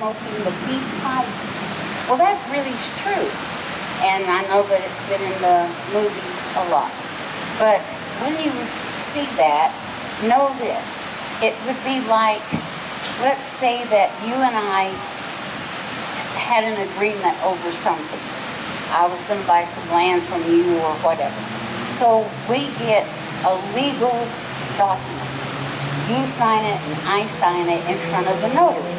smoking the peace pipe. Well, that really is true. And I know that it's been in the movies a lot. But when you see that, know this. It would be like, let's say that you and I had an agreement over something. I was going to buy some land from you or whatever. So we get a legal document. You sign it and I sign it in front of the notary.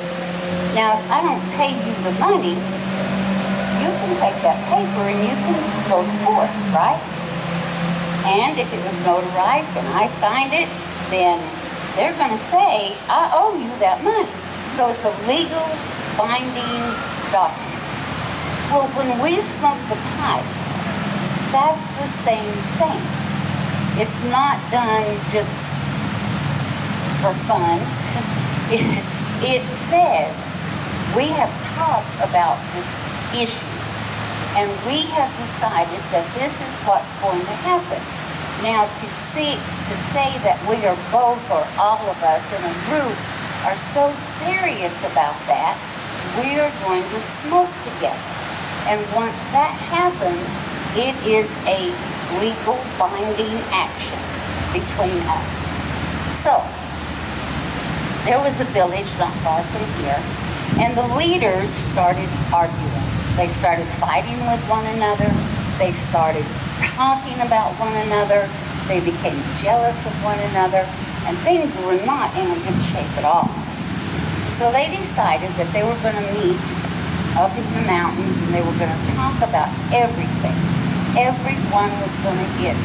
Now, if I don't pay you the money, you can take that paper and you can go to court, right? And if it was notarized and I signed it, then they're going to say, I owe you that money. So it's a legal binding document. Well, when we smoke the pipe, that's the same thing. It's not done just for fun. It says we have talked about this issue and we have decided that this is what's going to happen. Now to say that we are both or all of us in a group are so serious about that, we are going to smoke together. And once that happens, it is a legal binding action between us. So, there was a village not far from here, and the leaders started arguing. They started fighting with one another. They started talking about one another. They became jealous of one another, and things were not in a good shape at all. So they decided that they were going to meet up in the mountains and they were going to talk about everything. Everyone was going to get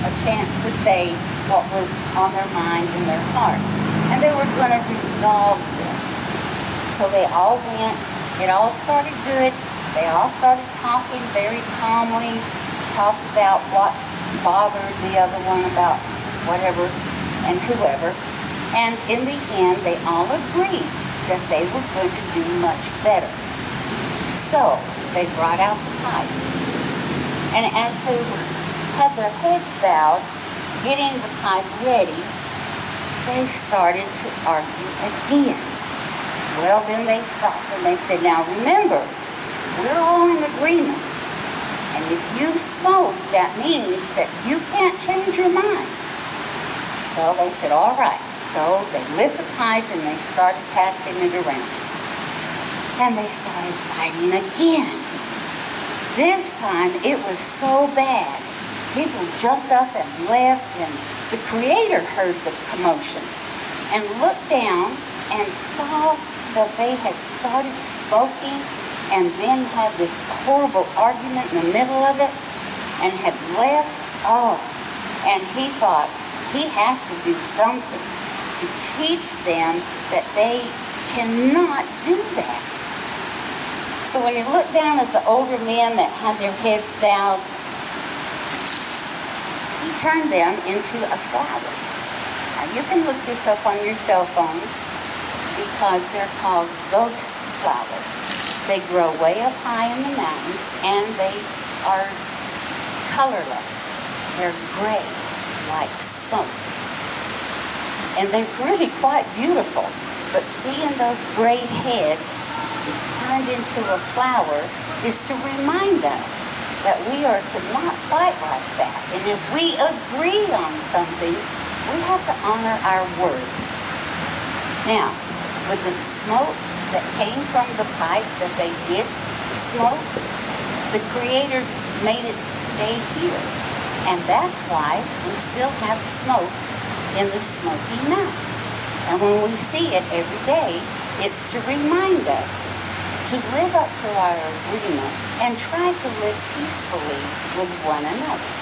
a chance to say what was on their mind and their heart. And they were going to resolve this. So they all went. It all started good. They all started talking very calmly, talked about what bothered the other one about whatever and whoever. And in the end, they all agreed that they were going to do much better. So they brought out the pipe. And as they had their heads bowed, getting the pipe ready, they started to argue again. Well, then they stopped and they said, now remember, we're all in agreement. And if you smoke, that means that you can't change your mind. So they said, all right. So they lit the pipe and they started passing it around. And they started fighting again. This time it was so bad. People jumped up and left, and the Creator heard the commotion and looked down and saw that they had started smoking and then had this horrible argument in the middle of it and had left. Oh, and he thought he has to do something to teach them that they cannot do that. So when he looked down at the older men that had their heads bowed, he turned them into a flower. Now you can look this up on your cell phones because they're called ghost flowers. They grow way up high in the mountains and they are colorless. They're gray, like smoke. And they're really quite beautiful. But seeing those gray heads turned into a flower is to remind us that we are to not fight like that. And if we agree on something, we have to honor our word. Now, with the smoke that came from the pipe that they did smoke, the Creator made it stay here. And that's why we still have smoke in the Smoky Mountains. And when we see it every day, it's to remind us to live up to our agreement and try to live peacefully with one another.